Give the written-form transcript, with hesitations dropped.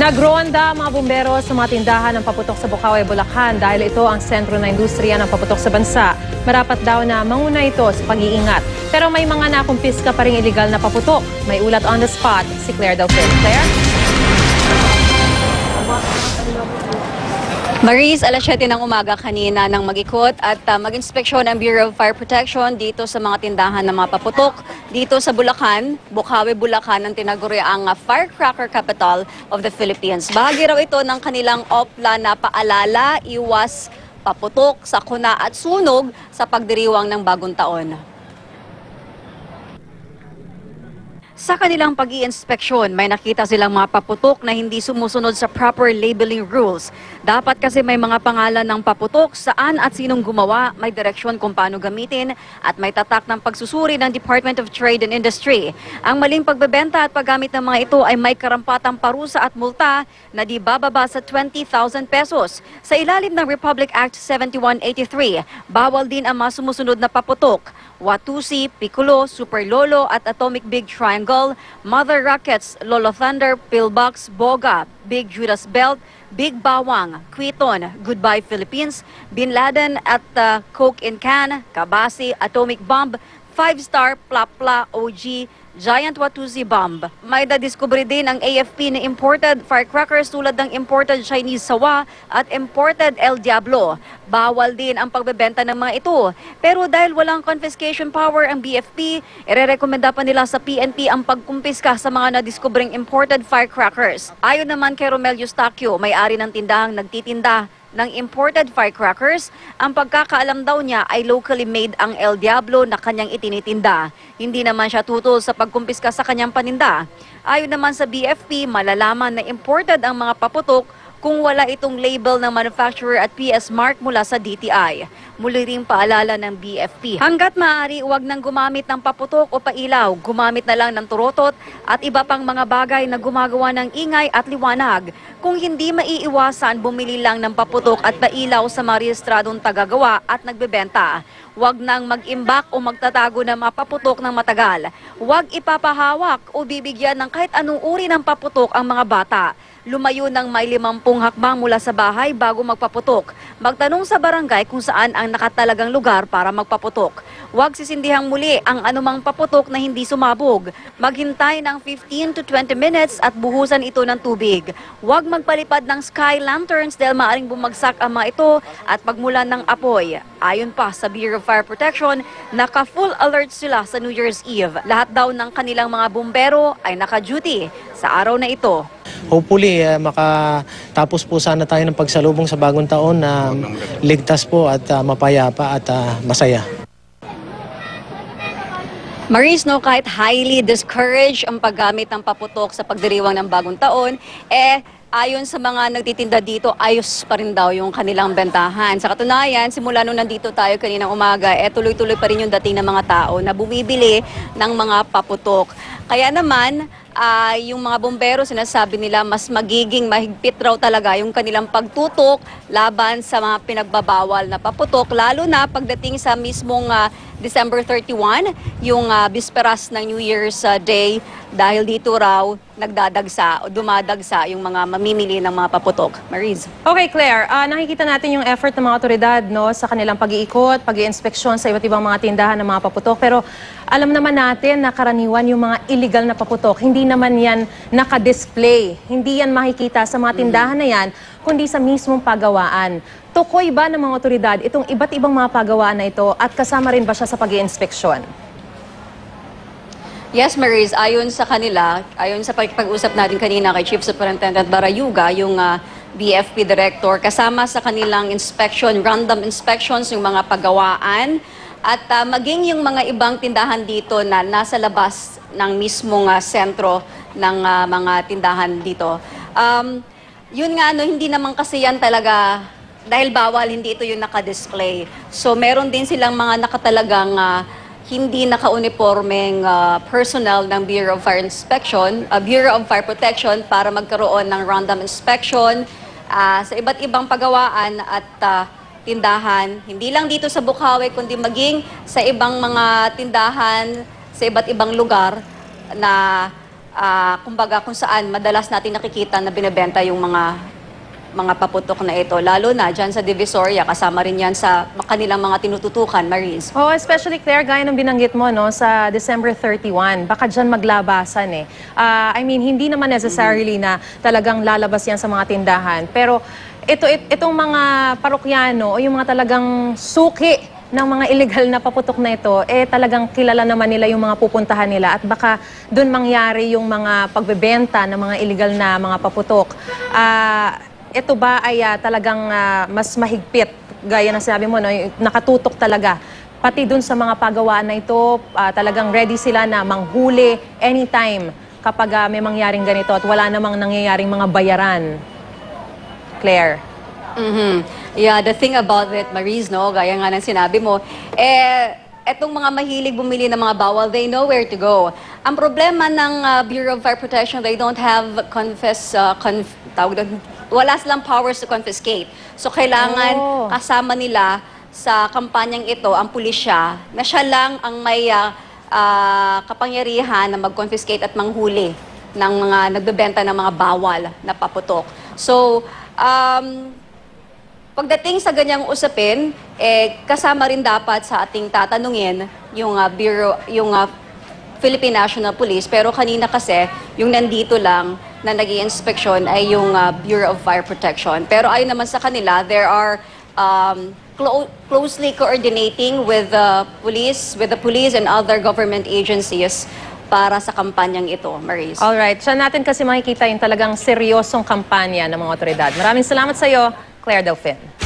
Nagronda mga bumbero sa mga tindahan ng paputok sa Bukawi, Bulacan dahil ito ang sentro ng industriya ng paputok sa bansa. Marapat daw na manguna ito sa pag-iingat. Pero may mga nakumpiska pa ring illegal na paputok. May ulat on the spot si Claire Dauphin. Claire? Maris, alas 7 ng umaga kanina nang mag-ikot at mag-inspeksyon ang Bureau of Fire Protection dito sa mga tindahan ng mga paputok. Dito sa Bulacan, Bukawi, Bulacan ang tinaguri ang firecracker capital of the Philippines. Bahagi raw ito ng kanilang OPLA na paalala, iwas paputok, sakuna at sunog sa pagdiriwang ng bagong taon. Sa kanilang pag-i-inspeksyon, may nakita silang mga paputok na hindi sumusunod sa proper labeling rules. Dapat kasi may mga pangalan ng paputok, saan at sinong gumawa, may direksyon kung paano gamitin, at may tatak ng pagsusuri ng Department of Trade and Industry. Ang maling pagbebenta at paggamit ng mga ito ay may karampatang parusa at multa na di bababa sa 20,000 pesos. Sa ilalim ng Republic Act 7183, bawal din ang mga sumusunod na paputok: Watusi, Piccolo, Super Lolo at Atomic Big Triangle, Mother Rockets, Lolo Thunder, Pillbox, Boga, Big Judas Belt, Big Bawang, Quiton, Goodbye Philippines, Bin Laden at Coke in Can, Kabasi, Atomic Bomb, 5-Star, Plapla, OG, Giant Watusi Bomb. May nadiskubre din ang AFP na imported firecrackers tulad ng imported Chinese Sawa at imported El Diablo. Bawal din ang pagbebenta ng mga ito. Pero dahil walang confiscation power ang BFP, irerekomenda pa nila sa PNP ang pagkumpiska sa mga nadiskubreng imported firecrackers. Ayon naman kay Romel Eustaquio, may-ari ng tindahang nagtitinda ng imported firecrackers, ang pagkakaalam daw niya ay locally made ang El Diablo na kanyang itinitinda. Hindi naman siya tutol sa pagkumpiska sa kanyang paninda. Ayon naman sa BFP, malalaman na imported ang mga paputok kung wala itong label ng manufacturer at PS mark mula sa DTI. Muli ring paalala ng BFP, hanggat maaari huwag nang gumamit ng paputok o pailaw, gumamit na lang ng turotot at iba pang mga bagay na gumagawa ng ingay at liwanag. Kung hindi maiiwasan, bumili lang ng paputok at pailaw sa mga rehistradong tagagawa at nagbebenta. Huwag nang mag-imbak o magtatago ng mga paputok ng matagal. Huwag ipapahawak o bibigyan ng kahit anong uri ng paputok ang mga bata. Lumayo ng may 50 hakbang mula sa bahay bago magpaputok. Magtanong sa barangay kung saan ang nakatalagang lugar para magpaputok. Huwag sisindihang muli ang anumang paputok na hindi sumabog. Maghintay ng 15 to 20 minutes at buhusan ito ng tubig. Huwag magpalipad ng sky lanterns dahil maaaring bumagsak ang mga ito at pagmulan ng apoy. Ayon pa sa Bureau of Fire Protection, naka-full alert sila sa New Year's Eve. Lahat daw ng kanilang mga bumbero ay naka-duty sa araw na ito. Hopefully, makatapos po sana tayo ng pagsalubong sa bagong taon na ligtas po at mapayapa at masaya. Maris, no, kahit highly discouraged ang paggamit ng paputok sa pagdiriwang ng bagong taon, ayon sa mga nagtitinda dito, ayos pa rin daw yung kanilang bentahan. Sa katunayan, simula nung nandito tayo kaninang umaga, tuloy-tuloy pa rin yung dating ng mga tao na bumibili ng mga paputok. Kaya naman, yung mga bombero, sinasabi nila mas magiging mahigpit raw talaga yung kanilang pagtutok laban sa mga pinagbabawal na paputok, lalo na pagdating sa mismong December 31, yung bisperas ng New Year's Day, dahil dito raw nagdadagsa o dumadagsa yung mga mamimili ng mga paputok. Mariz. Okay, Claire, nakikita natin yung effort ng mga otoridad, no, sa kanilang pag-iikot, pag-i-inspeksyon sa iba't ibang mga tindahan ng mga paputok. Pero alam naman natin na karaniwan yung mga illegal na paputok, hindi naman yan naka-display. Hindi yan makikita sa mga tindahan na yan, kundi sa mismong pagawaan. Tukoy ba ng mga otoridad itong iba't ibang mga pagawaan na ito at kasama rin ba siya sa pag-i-inspeksyon? Yes, Maris, ayon sa kanila, ayon sa pag-usap natin kanina kay Chief Superintendent Barayuga, yung BFP Director, kasama sa kanilang inspection, random inspections, yung mga pagawaan, at maging yung mga ibang tindahan dito na nasa labas ng mismong sentro ng mga tindahan dito. Yun nga, no, hindi naman kasi yan talaga, dahil bawal, hindi ito yung naka-display. So meron din silang mga nakatalagang hindi naka-uniformeng personnel ng Bureau of Fire Inspection, Bureau of Fire Protection para magkaroon ng random inspection sa iba't ibang pagawaan at tindahan. Hindi lang dito sa Bukawi, kundi maging sa ibang mga tindahan sa iba't ibang lugar na kumbaga kung saan madalas natin nakikita na binebenta yung mga paputok na ito. Lalo na dyan sa Divisoria, kasama rin yan sa kanilang mga tinututukan, Maris. Oh, especially Claire, gaya ng binanggit mo, no, sa December 31, baka dyan maglabasan eh. I mean, hindi naman necessarily na talagang lalabas yan sa mga tindahan. Pero itong mga parokyano o yung mga talagang suki ng mga illegal na paputok na ito, talagang kilala naman nila yung mga pupuntahan nila at baka doon mangyari yung mga pagbebenta ng mga illegal na mga paputok. Ito ba ay talagang mas mahigpit, gaya ng sinabi mo, no? Nakatutok talaga. Pati dun sa mga pagawaan na ito, talagang ready sila na manghuli anytime kapag may mangyaring ganito at wala namang nangyayaring mga bayaran. Claire? Yeah, the thing about it, Maris, no, gaya nga ng sinabi mo, etong mga mahilig bumili ng mga bawal, they know where to go. Ang problema ng Bureau of Fire Protection, they don't have wala silang powers to confiscate. So, kailangan kasama nila sa kampanyang ito ang pulisya na siya lang ang may kapangyarihan na mag-confiscate at manghuli ng mga nagbebenta ng mga bawal na paputok. So, pagdating sa ganyang usapin, kasama rin dapat sa ating tatanungin yung Philippine National Police. Pero kanina kasi, yung nandito lang na nag-i-inspeksyon ay yung Bureau of Fire Protection. Pero ayon naman sa kanila, there are closely coordinating with the police and other government agencies para sa kampanyang ito, Maris. Alright, siya natin kasi makikita yung talagang seryosong kampanya ng mga otoridad. Maraming salamat sa iyo, Claire Delfin.